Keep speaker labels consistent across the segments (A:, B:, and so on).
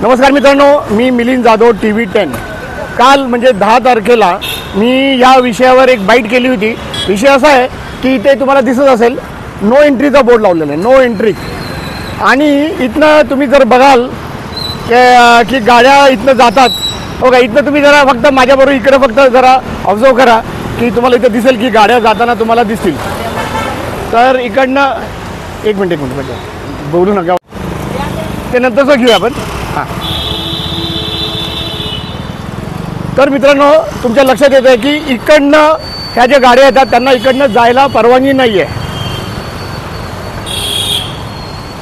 A: नमस्कार मित्रांनो, मी मिलिंद जाधव TV10। काल म्हणजे 10 तारखेला मी या विषयावर एक बाईट केली होती। विषय असा आहे की इथे तुम्हाला दिसत असेल नो एंट्रीचा बोर्ड लावलेला आहे, नो एंट्री। आणि इथनं तुम्ही जर बघाल की गाड्या इथनं जातात, हो का, इथनं तुम्ही जरा फक्त माझ्याबरोबर इकडे फक्त जरा ऑब्झर्व करा की तुम्हाला इथं दिसेल की गाड्या जाताना तुम्हाला दिसतील। तर इकडनं एक मिनिट बोलू नका, ते नंतरच घेऊया आपण। हां, तर मित्रांनो तुमच्या लक्षात येतं आहे की इकडनं ह्या ज्या गाड्या येतात त्यांना इकडनं जायला परवानगी नाही आहे।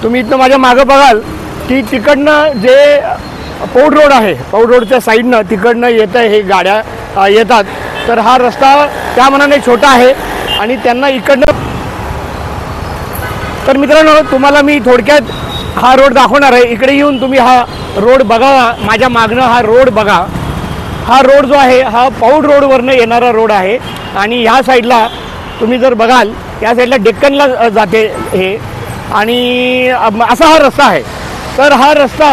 A: तुम्ही इथनं माझ्या मागं बघाल की तिकडनं जे पौड रोड आहे, पौड रोडच्या साईडनं तिकडनं येतं हे गाड्या येतात। तर हा रस्ता त्या मानाने छोटा आहे आणि त्यांना इकडनं, तर मित्रांनो तुम्हाला मी थोडक्यात हा रोड दाखवणार आहे। इकडे येऊन तुम्ही हा रोड बघा, माझ्या मागनं हा रोड बघा। हा रोड जो आहे हा पौड रोडवरनं येणारा रोड आहे आणि ह्या साईडला तुम्ही जर बघाल या साईडला डेक्कनला जाते हे, आणि असा हा रस्ता आहे। तर हा रस्ता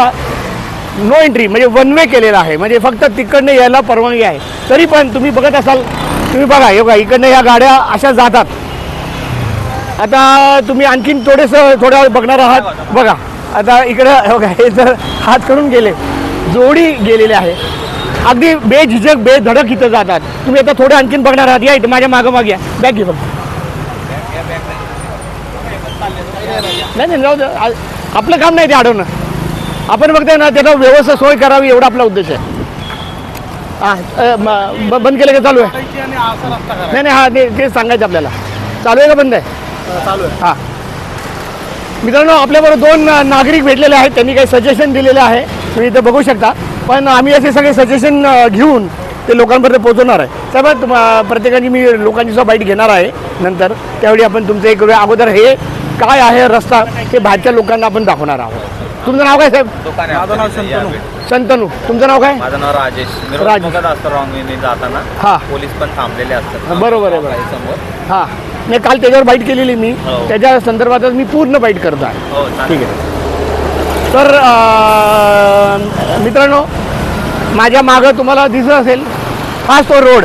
A: नो एंट्री म्हणजे वन वे केलेला आहे, म्हणजे फक्त तिकडनं यायला परवानगी आहे। तरी पण तुम्ही बघत असाल, तुम्ही बघा हे बघा इकडनं ह्या गाड्या अशा जातात। आता तुम्ही आणखीन थोड्या वेळ बघणार आहात, बघा आता इकडं बघा हे जर हात करून गेले, जोडी गेलेले आहे, अगदी बेझिझक बेधडक इथं जातात। तुम्ही आता थोडं आणखीन बघणार आहात, या इथं माझ्या मागं या, बॅग घे फक्त। नाही जाऊ दे, आपलं काम नाही ते अडवणं, आपण बघताय ना त्याला व्यवस्था सोय करावी एवढा आपला उद्देश आहे। हां, बंद केलं का चालू आहे? नाही हां ते सांगायचं आपल्याला, चालू आहे का बंद आहे? चालू आहे। हां मित्रांनो, आपल्याबरोबर 2 नागरिक भेटलेले आहेत, त्यांनी काही सजेशन दिलेले आहे, तुम्ही इथं बघू शकता। पण आम्ही असे सगळे सजेशन घेऊन ते लोकांपर्यंत पोहोचवणार आहे। त्यामुळे प्रत्येकाने मी लोकांची सुद्धा बाईट घेणार आहे नंतर, त्यावेळी आपण तुमचं एक वेळ अगोदर हे काय आहे रस्ता ते बाहेरच्या लोकांना आपण दाखवणार आहोत। तुमचं नाव काय साहेब?
B: माझं नाव शंतनू।
A: शंतनू, तुमचं नाव काय?
B: माझं नाव राजेश। असतं रॉंग वेने जाताना
A: हां
B: पोलीस पण थांबलेले असतात,
A: बरोबर आहे
B: समोर।
A: हां नाही, काल त्याच्यावर बाईट केलेली मी, त्याच्या संदर्भातच मी पूर्ण बाईट करत आहे। ठीक आहे। तर मित्रांनो माझ्या मागं तुम्हाला दिसत असेल हाच तो रोड,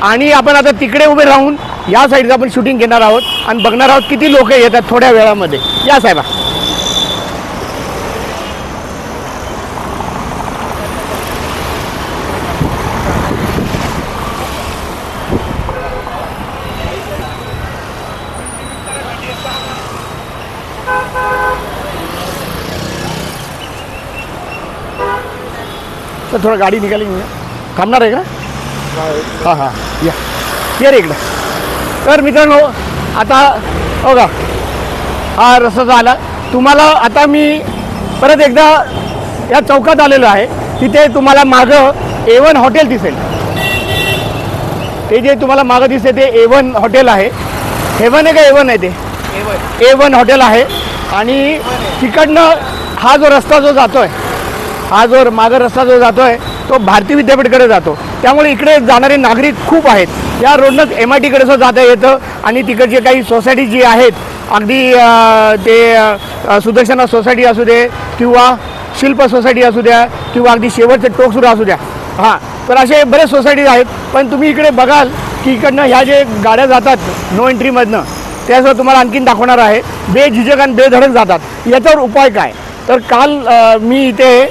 A: आणि आपण आता तिकडे उभे राहून या साईडचं आपण शूटिंग घेणार आहोत आणि बघणार आहोत किती लोक येतात थोड्या वेळामध्ये। या साहेबा, तर थोडं गाडी निघाली, थांबणार आहे का? हां हां या रे इकडं। तर मित्रांनो आता बघा हा रस्ता झाला तुम्हाला। आता मी परत एकदा या चौकात आलेलो आहे, तिथे तुम्हाला मागं A1 हॉटेल दिसेल। ते जे तुम्हाला मागं दिसते ते A1 हॉटेल आहे। हेवन आहे का A1 आहे? ते A1 हॉटेल आहे। आणि तिकडनं हा जो रस्ता जो जातोय, हा जो मागं रस्ता जो जातोय तो भारती विद्यापीठकडे जातो। त्यामुळे इकडे जाणारे नागरिक खूप आहेत। या रोडनंच MIT कडे जाता येतं आणि तिकडचे काही सोसायटी जी आहेत, अगदी ते सुदर्शना सोसायटी असू दे किंवा शिल्प सोसायटी असू द्या किंवा अगदी शेवटचे टोकसुद्धा असू द्या, हां तर असे बरेच सोसायटीज आहेत। पण तुम्ही इकडे बघाल की इकडनं ह्या जे गाड्या जातात नो एंट्रीमधनं, त्यासुद्धा तुम्हाला आणखीन दाखवणार आहे। बेझिझक आणि बेधडक जातात, याच्यावर उपाय काय? तर काल मी इथे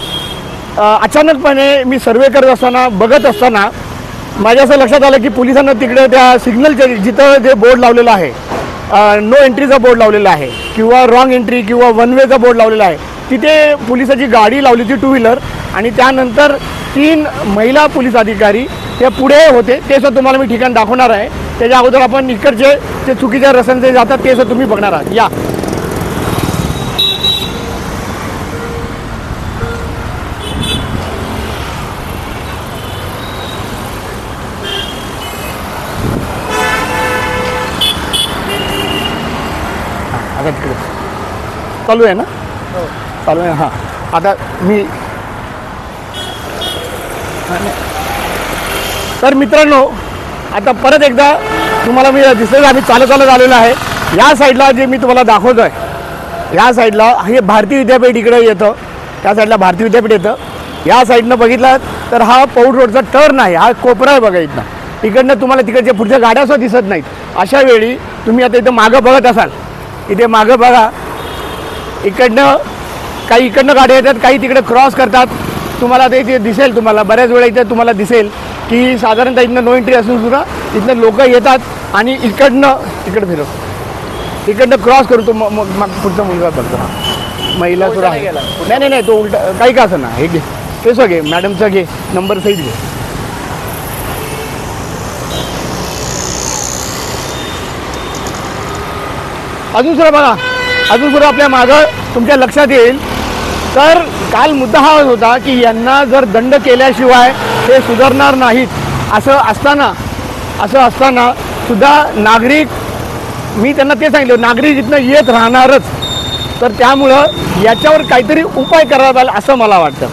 A: अचानकपणे मी सर्वे करत असताना बघत असताना माझ्या असं लक्षात आलं की पोलिसांना तिकडे त्या सिग्नलच्या जिथं जे बोर्ड लावलेलं आहे, नो एंट्रीचा बोर्ड लावलेला आहे किंवा रॉंग एंट्री किंवा वन वेचा बोर्ड लावलेला आहे, तिथे पोलिसाची गाडी लावली होती 2 व्हीलर, आणि त्यानंतर 3 महिला पोलीस अधिकारी ते पुढे होते। ते सुद्धा तुम्हाला मी ठिकाण दाखवणार आहे। त्याच्या अगोदर आपण इकडचे जे चुकीच्या रस्त्याने जातात ते सुद्धा तुम्ही बघणार आहात। या आता तिकडे चालू आहे ना? चालू आहे। हां आता मी, तर मित्रांनो आता परत एकदा तुम्हाला मी दिसेल आम्ही चालत आलेलो आहे। या साईडला जे मी तुम्हाला दाखवतोय, या साईडला हे भारती विद्यापीठ इकडे येतं त्या साईडला भारती विद्यापीठ येतं. या साईडनं बघितलं तर हा पौड रोडचा टर्न आहे, हा कोपरा आहे बघा इथनं. इकडनं तुम्हाला तिकडच्या पुढच्या गाड्यासुद्धा दिसत नाहीत. अशा वेळी तुम्ही आता इथं मागं बघत असाल, इथे मागं बघा, इकडनं काही इकडनं गाड्या येतात, काही तिकडे क्रॉस करतात. तुम्हाला ते इथे दिसेल, तुम्हाला बऱ्याच वेळा इथे तुम्हाला दिसेल की साधारणतः इथनं नो एंट्री असून सुद्धा इथनं लोक येतात आणि इकडनं तिकडे फिरव, इकडनं क्रॉस करतो. मग पुढचा मुलगा बघतो, हा महिला सुद्धा आहे. नाही नाही तो उलटा काही का असं ना. हे घे तेच घे, मॅडमचं घे, नंबर सहित घे. अजून सुद्धा बघा, अजून सुद्धा आपल्या मागं तुमच्या लक्षात येईल. तर काल मुद्दा हा होता की यांना जर दंड केल्याशिवाय हे सुधारणार नाहीत. असं असताना सुद्धा नागरिक, मी त्यांना ते सांगितलं, नागरिक इथनं येत राहणारच. तर त्यामुळं याच्यावर काहीतरी उपाय करावा लागेल असं मला वाटतं.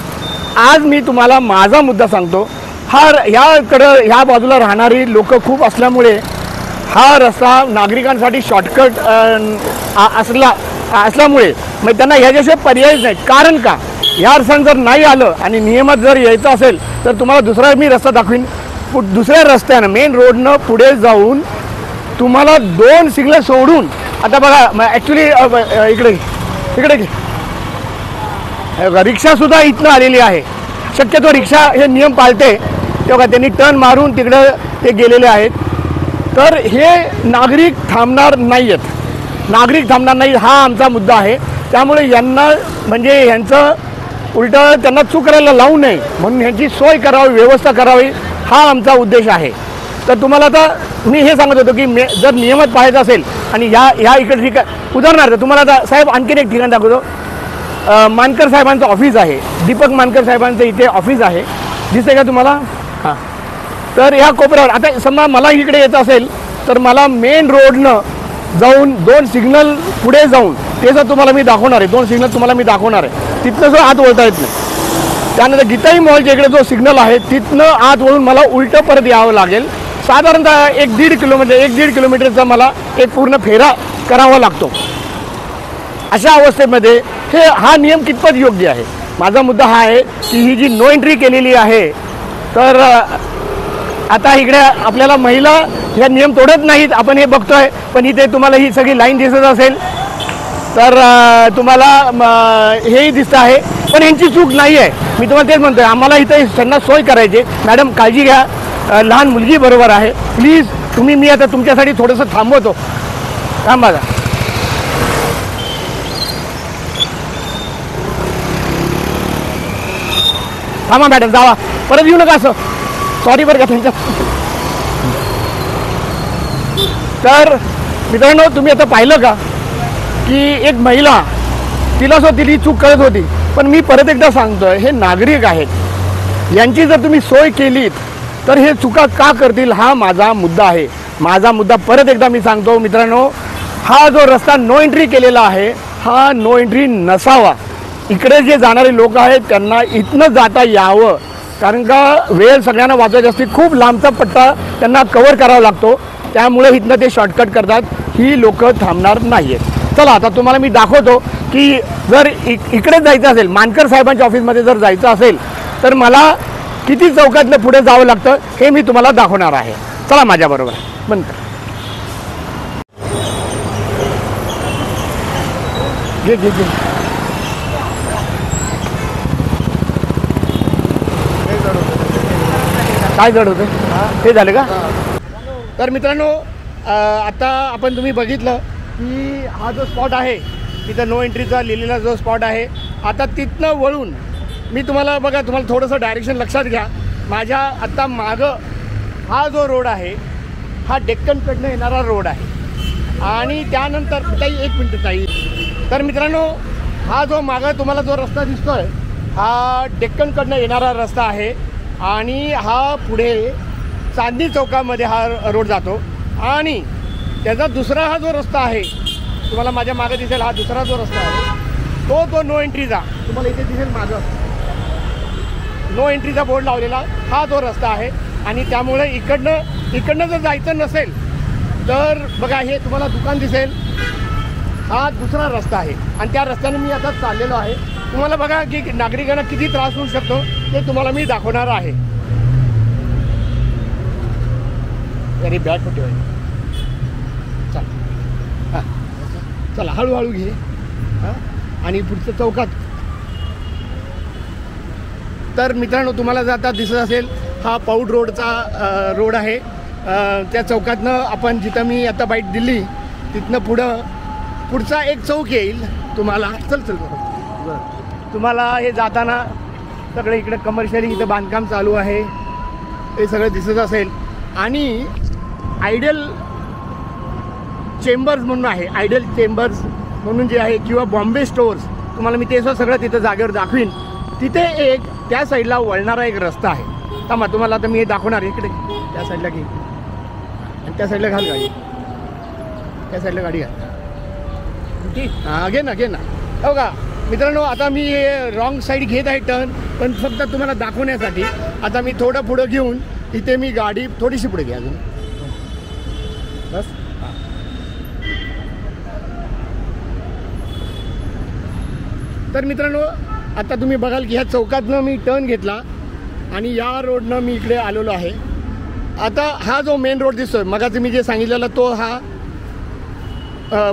A: आज मी तुम्हाला माझा मुद्दा सांगतो. ह्या बाजूला राहणारी लोक खूप असल्यामुळे हा रस्ता नागरिकांसाठी शॉर्टकट असल्यामुळे मग त्यांना ह्याच्याशिवाय पर्यायच नाही. कारण का, ह्या रस्त्यानं जर नाही आलं आणि नियमात जर यायचं असेल तर तुम्हाला दुसरा मी रस्ता दाखवीन. दुसऱ्या रस्त्यानं मेन रोडनं पुढे जाऊन तुम्हाला 2 सिग्नल सोडून, आता बघा ॲक्च्युली इकडे रिक्षासुद्धा इथनं आलेली आहे. शक्यतो रिक्षा हे नियम पाळते, तेव्हा त्यांनी टर्न मारून तिकडं ते गेलेले आहेत. तर हे नागरिक थांबणार नाही आहेत, नागरिक थांबणार नाही, हा आमचा मुद्दा आहे. त्यामुळे यांना म्हणजे यांचं उलटं त्यांना चूक करायला लावू नये म्हणून ह्यांची सोय करावी, व्यवस्था करावी, हा आमचा उद्देश आहे. तर तुम्हाला आता मी हे सांगत होतो की जर नियमात पाहायचं असेल आणि ह्या इकडे ठिकाण, उदाहरणार्थ तुम्हाला आता साहेब आणखीन एक ठिकाण दाखवतो. मानकर साहेबांचं ऑफिस आहे, दीपक मानकर साहेबांचं इथे ऑफिस आहे, दिसते का तुम्हाला? हां. तर ह्या कोपऱ्यावर आता समजा मला इकडे यायचं असेल तर मला मेन रोडनं जाऊन 2 सिग्नल पुढे जाऊन ते जर तुम्हाला मी दाखवणार आहे, 2 सिग्नल तुम्हाला मी दाखवणार आहे, तिथनं जो आत वळता येत नाही. त्यानंतर गीताई मॉलच्या इकडे जो सिग्नल आहे तिथनं आत वळून मला उलटं परत यावं लागेल. साधारणतः 1-1.5 किलोमीटरचा मला एक पूर्ण फेरा करावा लागतो. अशा अवस्थेमध्ये हा नियम कितपत योग्य आहे? माझा मुद्दा हा आहे की ही जी नो एंट्री केलेली आहे, तर आता इकडे आपल्याला महिला ह्या नियम तोडत नाहीत, आपण हे बघतोय. पण इथे तुम्हाला ही सगळी लाईन दिसत असेल तर तुम्हाला हेही दिसतं आहे. पण यांची चूक नाही आहे, मी तुम्हाला तेच म्हणतोय. आम्हाला इथे त्यांना सोय करायची. मॅडम काळजी घ्या, लहान मुलगी बरोबर आहे, प्लीज तुम्ही, मी आता तुमच्यासाठी थोडंसं थांबवतो. थांबा, थांबा मॅडम, जावा, परत येऊ नका असं. सॉरी बरं का त्यांच्या. तर मित्रांनो, तुम्ही आता पाहिलं का की एक महिला, तिला तिची चूक कळत होती. पण मी परत एकदा सांगतोय, हे नागरिक आहेत, यांची जर तुम्ही सोय केलीत तर हे चुका का करतील, हा माझा मुद्दा आहे. माझा मुद्दा परत एकदा मी सांगतो मित्रांनो, हा जो रस्ता नो एंट्री केलेला आहे, हा नो एंट्री नसावा. इकडे जे जाणारे लोक आहेत त्यांना इथनं जाता यावं, कारण का वेळ सगळ्यांना वाचवायची असते, खूप लांबचा पट्टा त्यांना कव्हर करावा लागतो. त्यामुळे इथनं ते शॉर्टकट करतात. ही लोक थांबणार नाही आहेत. चला आता तुम्हाला मी दाखवतो की जर इकडे जायचं असेल, मानकर साहेबांच्या ऑफिसमध्ये जर जायचं असेल तर मला किती चौकातलं पुढे जावं लागतं हे मी तुम्हाला दाखवणार आहे. चला माझ्याबरोबर, बंद कर. घे घे घे. काय जड होते हे झालं का? तर मित्रांनो, आता आपण तुम्ही बघितलं की हा जो स्पॉट आहे तिथं नो एंट्रीचा लिहिलेला जो स्पॉट आहे, आता तिथनं वळून मी तुम्हाला बघा, तुम्हाला थोडंसं डायरेक्शन लक्षात घ्या. माझ्या आत्ता मागं हा जो रोड आहे हा डेक्कनकडनं येणारा रोड आहे आणि त्यानंतर ताई 1 मिनिट ताई. तर मित्रांनो, हा जो मागं तुम्हाला जो रस्ता दिसतोय हा डेक्कनकडनं येणारा रस्ता आहे आणि हा पुढे चांदणी चौकामध्ये हा रोड जातो. आणि त्याचा दुसरा हा जो रस्ता आहे तुम्हाला माझ्या मागे दिसेल, हा दुसरा जो रस्ता आहे तो नो एंट्रीचा तुम्हाला इथे दिसेल. मागं नो एंट्रीचा बोर्ड लावलेला हा जो रस्ता आहे. आणि त्यामुळे इकडनं जर जायचं नसेल तर बघा, हे तुम्हाला दुकान दिसेल, हा दुसरा रस्ता आहे आणि त्या रस्त्याने मी आता चाललेलो आहे. तुम्हाला बघा की नागरिकांना किती त्रास होऊ शकतो ते तुम्हाला मी दाखवणार आहे. अरे बॅग कुठे आहे? चला हां चला हळूहळू घे हां. आणि पुढच्या चौकात तर मित्रांनो तुम्हाला जर आता दिसत असेल हा पौड रोडचा रोड आहे. त्या चौकातनं आपण जिथं मी आता बाईट दिली तिथनं पुढचा एक चौक येईल तुम्हाला. चल तुम्हाला हे जाताना सगळं इकडे कमर्शियली इथं बांधकाम चालू आहे हे सगळं दिसत असेल. आणि आयडियल चेंबर्स म्हणून आहे, आयडियल चेंबर्स म्हणून जे आहे किंवा बॉम्बे स्टोअर्स तुम्हाला मी ते सगळं तिथं जागेवर दाखवीन. तिथे एक त्या साईडला वळणारा एक रस्ता आहे. थांबा तुम्हाला आता मी हे दाखवणार इकडे त्या साईडला घे आणि त्या साईडला घाल गाडी, त्या साईडला गाडी घाल. ठीक हां घे ना हो का मित्रांनो. आता मी हे रॉंग साईड घेत आहे टर्न पण फक्त तुम्हाला दाखवण्यासाठी. आता मी थोडं पुढं घेऊन इथे मी गाडी थोडीशी पुढे घे अजून बस. तर मित्रांनो आता तुम्ही बघाल की ह्या चौकातनं मी टर्न घेतला आणि या रोडनं मी इकडे आलेलो आहे. आता हा जो मेन रोड दिसतोय मगाचं मी जे सांगितलेला तो हा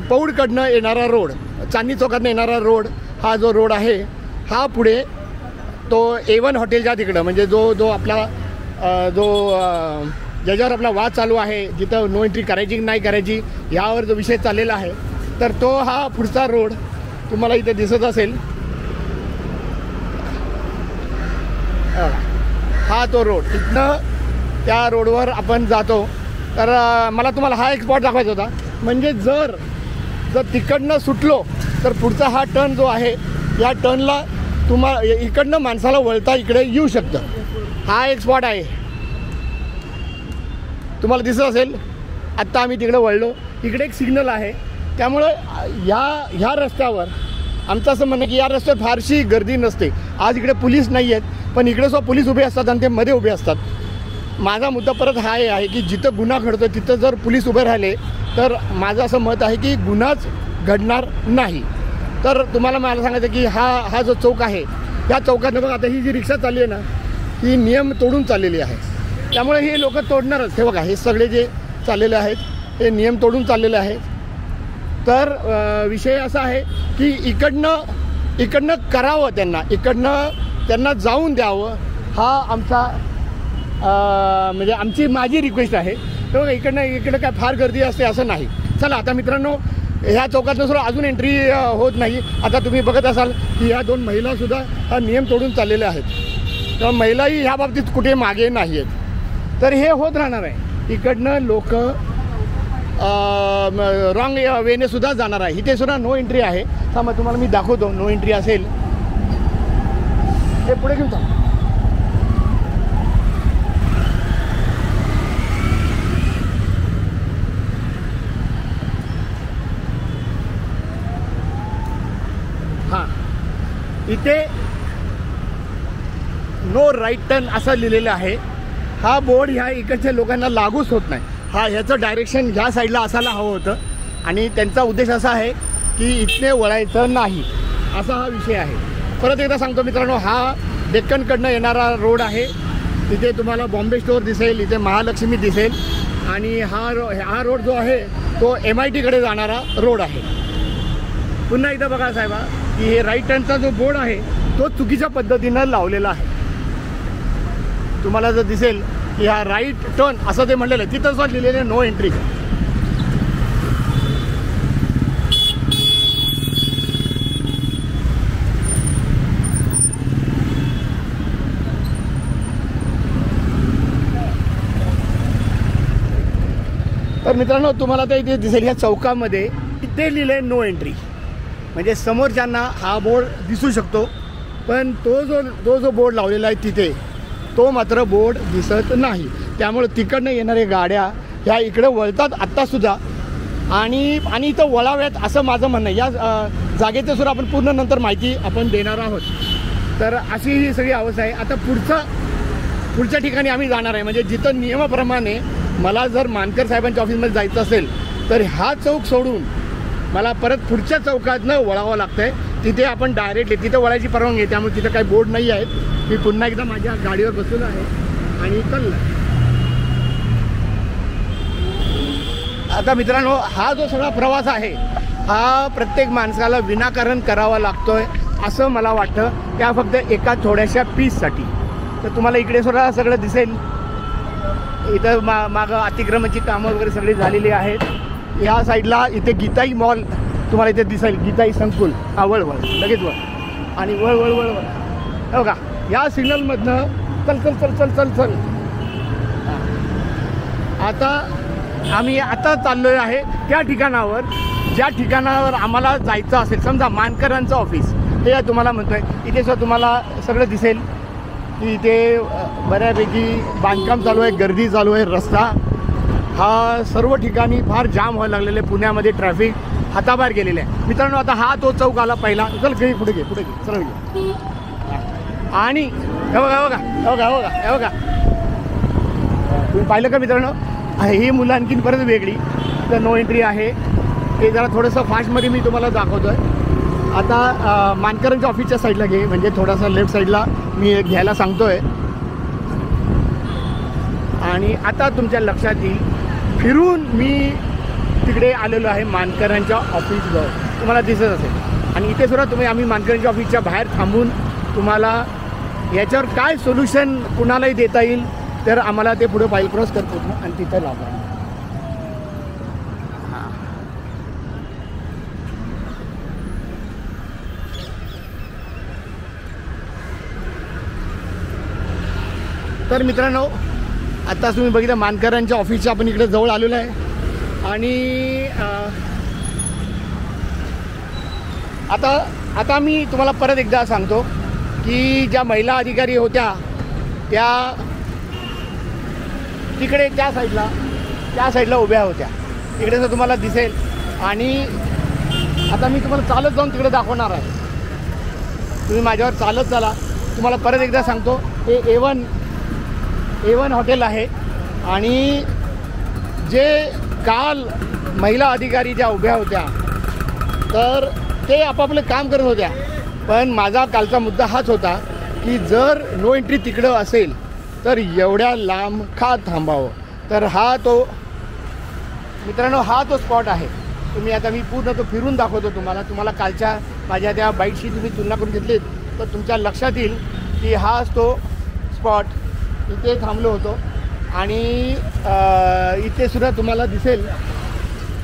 A: पौडकडनं येणारा रोड, चांदणी चौकातनं येणारा रोड हा जो रोड आहे हा पुढे तो A1 हॉटेलच्या तिकडं म्हणजे जो आपला ज्याच्यावर आपला वाद चालू आहे जिथं नो एंट्री करायची नाही करायची यावर जो विषय चाललेला आहे तर तो हा पुढचा रोड तुम्हाला इथे दिसत असेल. हा तो रोड तिथनं त्या रोडवर आपण जातो. तर मला तुम्हाला हा एक स्पॉट दाखवायचा होता. म्हणजे जर तिकडनं सुटलो तर पुढचा हा टर्न जो आहे या टर्नला इकडनं माणसाला वळता इकडे येऊ शकतं. हा एक स्पॉट आहे तुम्हाला दिसत असेल. आत्ता आम्ही तिकडे वळलो, इकडे एक सिग्नल आहे. त्यामुळं ह्या रस्त्यावर आमचं असं म्हणणं की या रस्त्यावर फारशी गर्दी नसते. आज इकडे पोलीस नाही आहेत पण इकडे सुद्धा पोलीस उभे असतात आणि ते मध्ये उभे असतात. माझा मुद्दा परत हा आहे की जिथं गुन्हा घडतो तिथं जर पोलीस उभे राहिले तर माझं असं मत आहे की गुन्हाच घडणार नाही. तर तुम्हाला मला सांगायचं की हा जो चौक आहे या चौकातनं बघा आता ही जी रिक्षा चालली आहे ना ही नियम तोडून चाललेली आहे. त्यामुळे हे लोक तोडणारच. हे बघा हे सगळे जे चाललेले आहेत हे नियम तोडून चाललेले आहेत. तर विषय असा आहे की इकडनं करावं त्यांना जाऊन द्यावं हा आमचा म्हणजे माझी रिक्वेस्ट आहे. तर इकडं काय फार गर्दी असते असं नाही. चला आता मित्रांनो ह्या चौकातनं सुद्धा अजून एंट्री होत नाही. आता तुम्ही बघत असाल की ह्या दोन महिलासुद्धा हा नियम तोडून चाललेल्या आहेत. तर महिलाही ह्या बाबतीत कुठे मागे नाही आहेत. तर हे होत राहणार आहे. इकडनं लोक रॉंग वेने सुद्धा जाणार आहे. इथे सुद्धा नो एंट्री आहे. थांबा तुम्हाला मी दाखवतो नो एंट्री असेल. हे पुढे घेऊन थांब. हां इथे नो राईट टर्न असं लिहिलेलं आहे. हा बोर्ड ह्या इकडच्या लोकांना लागूच होत नाही. ह्याचं डायरेक्शन ह्या साईडला असायला हवं होतं आणि त्यांचा उद्देश असा आहे की इथले वळायचं नाही असा हा विषय आहे. परत एकदा सांगतो मित्रांनो हा डेक्कनकडनं येणारा रोड आहे. तिथे तुम्हाला बॉम्बे स्टोअर दिसेल, इथे महालक्ष्मी दिसेल आणि हा रोड जो आहे तो MITकडे जाणारा रोड आहे. पुन्हा एकदा बघा साहेबा की हे राईट टर्नचा जो बोर्ड आहे तो चुकीच्या पद्धतीनं लावलेला आहे. तुम्हाला जर दिसेल की हा राईट टर्न असं ते म्हणलेलं आहे तिथं सुद्धा लिहिलेलं आहे नो एंट्री. तर मित्रांनो तुम्हाला ते इथे दिसेल ह्या चौकामध्ये इथे लिहिलं आहे नो एंट्री. म्हणजे समोरच्यांना हा बोर्ड दिसू शकतो पण तो जो बोर्ड लावलेला आहे तिथे तो मात्र बोर्ड दिसत नाही. त्यामुळे तिकडनं येणाऱ्या गाड्या ह्या इकडे वळतात आत्तासुद्धा आणि इथं वळाव्यात असं माझं म्हणणं आहे. या जागेचं सुद्धा आपण पूर्ण नंतर माहिती आपण देणार आहोत. तर अशी ही सगळी अवस्था आहे. आता पुढच्या ठिकाणी आम्ही जाणार आहे. म्हणजे जिथं नियमाप्रमाणे मला जर मानकर साहेबांच्या ऑफिसमध्ये जायचं असेल तर हा चौक सोडून मला परत पुढच्या चौकातनं वळावं लागतं आहे. तिथे आपण डायरेक्ट तिथं वळायची परवानगी आहे, त्यामुळे तिथं काही बोर्ड नाही आहेत. मी पुन्हा एकदा माझ्या गाडीवर बसलेलो आहे आणि चाललं. आता मित्रांनो, हा जो सगळा प्रवास आहे हा प्रत्येक माणसाला विनाकारण करावा लागतोय असं मला वाटतं. त्या फक्त एका थोड्याशा पीससाठी. तर तुम्हाला इकडे सुद्धा सगळं दिसेल. इथं मागं अतिक्रमणाची कामं वगैरे सगळी झालेली आहेत. या साईडला इथे गीताई मॉल तुम्हाला इथे दिसेल. गीताई संकुल. हा वळ लगेच वळ आणि वळ वळ वळ वळ हो का. या सिग्नलमधनं चल चल चल चल चल चल. आता आम्ही आता चाललो आहे त्या ठिकाणावर ज्या ठिकाणावर आम्हाला जायचं असेल. समजा मानकरांचं ऑफिस हे तुम्हाला म्हणतो आहे. इथे सुद्धा तुम्हाला सगळं दिसेल की इथे बऱ्यापैकी बांधकाम चालू आहे, गर्दी चालू आहे. रस्ता हा सर्व ठिकाणी फार जाम व्हायला लागलेलं आहे. पुण्यामध्ये ट्रॅफिक हाताबाहेर गेलेलं आहे. मित्रांनो, आता हा तो चौक आला पहिला. चल घे पुढे घे पुढे घे सरळ घे. आणि हे बघा हे बघा हे बघा हे बघा हे बघा तुम्ही पाहिलं का मित्रांनो. ही मुलं आणखीन परत वेगळी. तर नो एंट्री आहे. हे जरा थोडंसं फास्टमध्ये मी तुम्हाला दाखवतो आहे. आता मानकरांच्या ऑफिसच्या साईडला घे, म्हणजे थोडासा लेफ्ट साईडला मी घ्यायला सांगतो आहे. आणि आता तुमच्या लक्षात येईल फिरून मी तिकडे आलेलो आहे मानकरांच्या ऑफिसवर. तुम्हाला दिसत असेल. आणि इथे सुद्धा आम्ही मानकरांच्या ऑफिसच्या बाहेर थांबून तुम्हाला याच्यावर काय सोल्युशन कुणालाही देता येईल तर आम्हाला ते पुढे फाईल क्रॉस करतो आणि तिथं लावतो. तर मित्रांनो, आता तुम्ही बघितलं मानकरांच्या ऑफिसच्या आपण इकडे जवळ आलेलो आहे. आणि आता मी तुम्हाला परत एकदा सांगतो की ज्या महिला अधिकारी होत्या त्या तिकडे त्या साईडला उभ्या होत्या. इकडे तर तुम्हाला दिसेल. आणि आता मी तुम्हाला चालत जाऊन तिकडे दाखवणार आहे. तुम्ही माझ्यावर चालत चला. तुम्हाला परत एकदा सांगतो, हे A1 हॉटेल आहे. आणि जे काल महिला अधिकारी ज्या उभ्या होत्या तर ते आपापलं काम करत होत्या. पण माझा कालचा मुद्दा हाच होता की जर नो एंट्री तिकडं असेल तर एवढ्या लांब का थांबावं. तर हा तो मित्रांनो हा तो स्पॉट आहे. तुम्ही आता मी पूर्ण तो फिरून दाखवतो तुम्हाला कालच्या माझ्या त्या बाईटशी तुम्ही तुलना करून घेतलीत तर तुमच्या लक्षात येईल की हाच तो स्पॉट. इथे थांबलो होतो. आणि इथे सुद्धा तुम्हाला दिसेल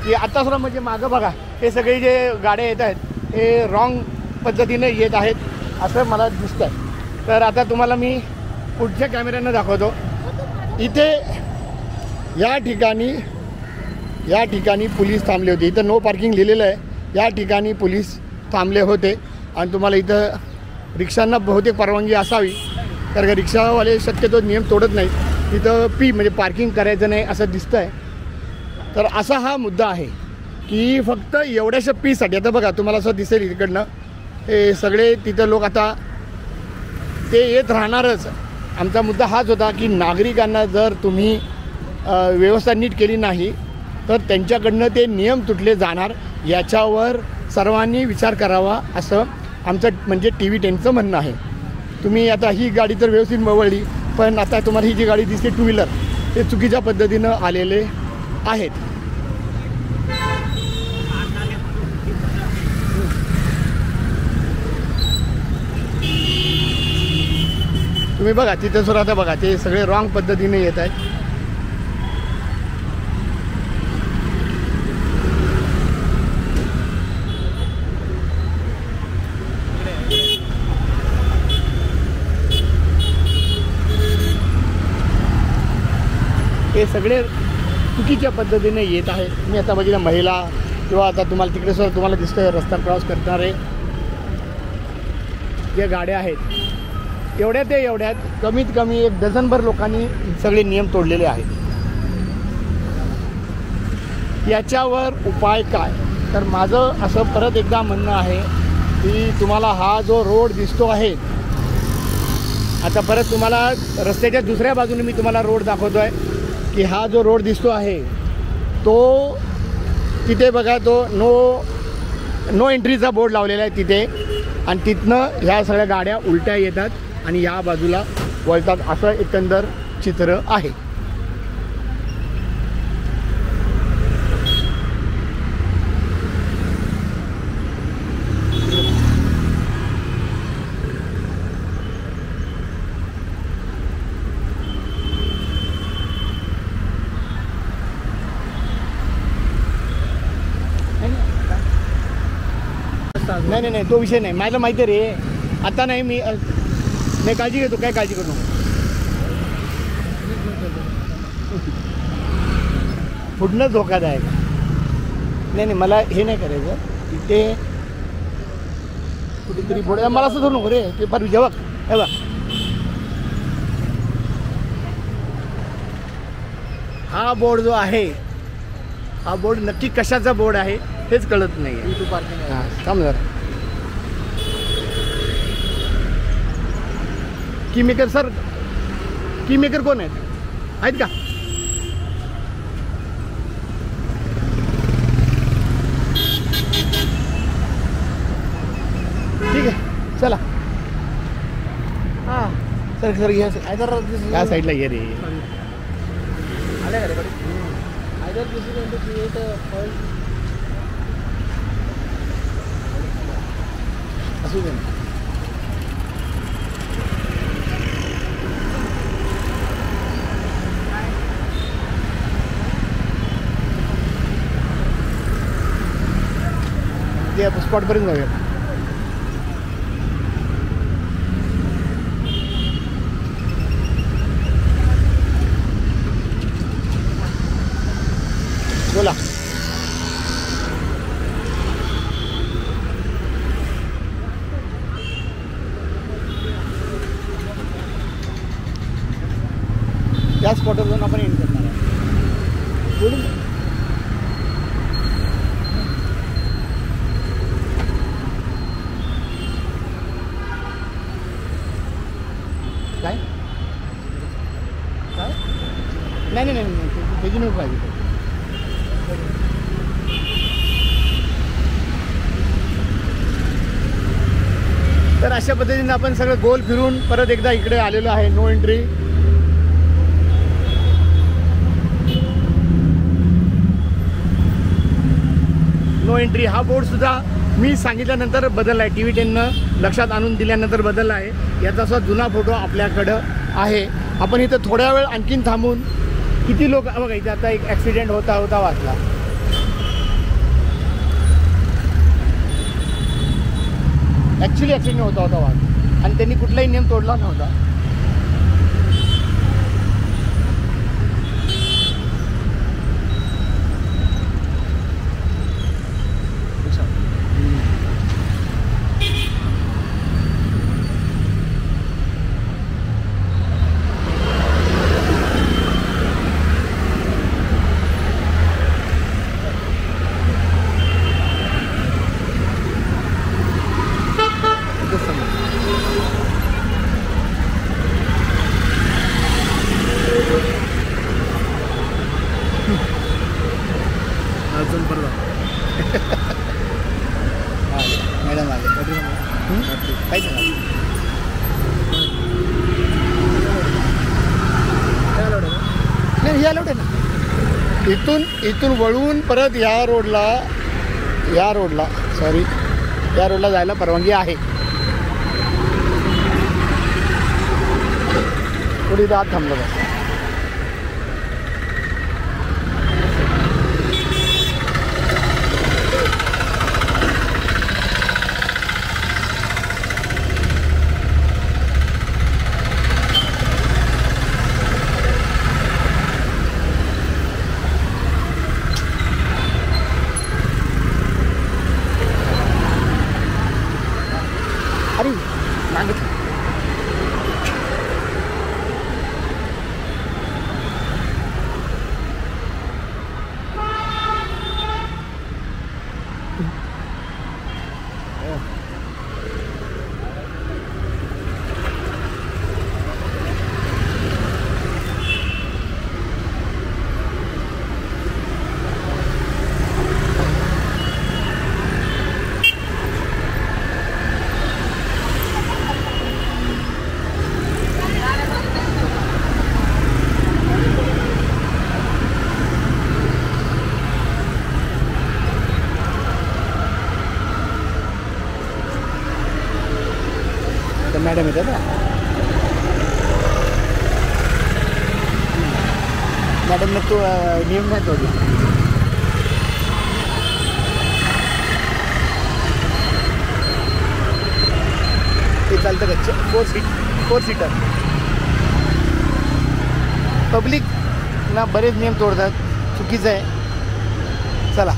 A: की आता सुद्धा म्हणजे मागं बघा हे सगळे जे गाड्या येत आहेत हे रॉंग पद्धतीने येत आहेत असं मला दिसतं. तर आता तुम्हाला मी पुढच्या कॅमेऱ्यानं दाखवतो. इथे या ठिकाणी पोलीस थांबले होते. इथं नो पार्किंग लिहिलेलं आहे. या ठिकाणी पोलीस थांबले होते. आणि तुम्हाला इथं रिक्षांना बहुतेक परवानगी असावी कारण का रिक्षावाले शक्यतो नियम तोडत नाहीत. तिथं म्हणजे पार्किंग करायचं नाही असं दिसतं आहे. तर असा हा मुद्दा आहे की फक्त एवढ्याशा पीसाठी आता बघा तुम्हाला असं दिसेल इकडनं हे सगळे तिथं लोक आता ते येत राहणारच. आमचा मुद्दा हाच होता की नागरिकांना जर तुम्ही व्यवस्था नीट केली नाही तर त्यांच्याकडनं ते नियम तुटले जाणार. याच्यावर सर्वांनी विचार करावा असं आमचं म्हणजे TV10चं म्हणणं आहे. तुम्ही आता ही गाडी तर व्यवस्थित वळली पण आता तुम्हाला ही जी गाडी दिसते टू व्हीलर ते चुकीच्या पद्धतीनं आलेले आहेत. तुम्ही बघा तिथे सुद्धा आता बघा ते सगळे रॉंग पद्धतीने येत आहेत. हे सगळे चुकीच्या पद्धतीने येत आहेत. मी आता बघितलं महिला किंवा आता तुम्हाला तिकडे सुद्धा तुम्हाला दिसतं रस्ता क्रॉस करणारे जे गाड्या आहेत एवढ्यात कमीत कमी 1 डझनभर लोकांनी सगळे नियम तोडलेले आहेत. याच्यावर उपाय काय तर माझं असं परत एकदा म्हणणं आहे की तुम्हाला हा जो रोड दिसतो आहे आता परत तुम्हाला रस्त्याच्या दुसऱ्या बाजूने मी तुम्हाला रोड दाखवतो आहे की हा जो रोड दिसतो आहे तो तिथे बघा तो नो एंट्रीचा बोर्ड लावलेला आहे तिथे, आणि तिथनं ह्या सगळ्या गाड्या उलट्या येतात आणि या बाजूला वळतात, असं एकंदर चित्र आहे. नाही नाही तो विषय नाही, माझं माहिती आहे रे. आता नाही मी नाही काळजी घेतो, काय काळजी करू नको. पुढनं धोकादायक. नाही नाही मला हे नाही करायचं तिथे कुठेतरी बोर्ड. मला असं धरू नको रे, ते फार जेव्हा हे बघ हा बोर्ड जो आहे, हा बोर्ड नक्की कशाचा बोर्ड आहे हेच कळत नाही आहे.
C: टू पार्किंग
A: हां थांब जरा. कीमेकर सर, कीमेकर कोण आहेत का? ठीक आहे चला. हां सर या साईडला ये रे.
C: आल्या का रे? Either this is going to create a fault.
A: असू दे ना. ते स्पॉटपर्यंत जाऊया. बोला. त्या स्पॉटवर जाऊन आपण एंड करणार आहे. बोलून काय काय नाही नाही नाही त्याची नोट पाहिजे. तर अशा पद्धतीने आपण सगळं गोल फिरून परत एकदा इकडे आलेलो आहे. No entry. नो एंट्री हा बोर्डसुद्धा मी सांगितल्यानंतर बदलला आहे. TV10नं लक्षात आणून दिल्यानंतर बदलला आहे. याचा सुद्धा जुना फोटो आपल्याकडं आहे. आपण इथं थोड्या वेळ आणखीन थांबून किती लोक बघा इथे आता एक ॲक्सिडेंट होता वाचला. ॲक्च्युली ॲक्सिडेंट होता वाद, आणि त्यांनी कुठलाही नियम तोडला नव्हता. मॅडम आले काहीच नाही. या लोट आहे ना, इथून वळून परत या रोडला जायला परवानगी आहे. थोडी आत थांबलं बस. अरे मागे मॅडम येतात ना. मॅडमने तो नियम नाही तोडला. ते चालतं कच्चे 4 सीटर. पब्लिक ना बरेच नियम तोडतात, चुकीचं आहे. चला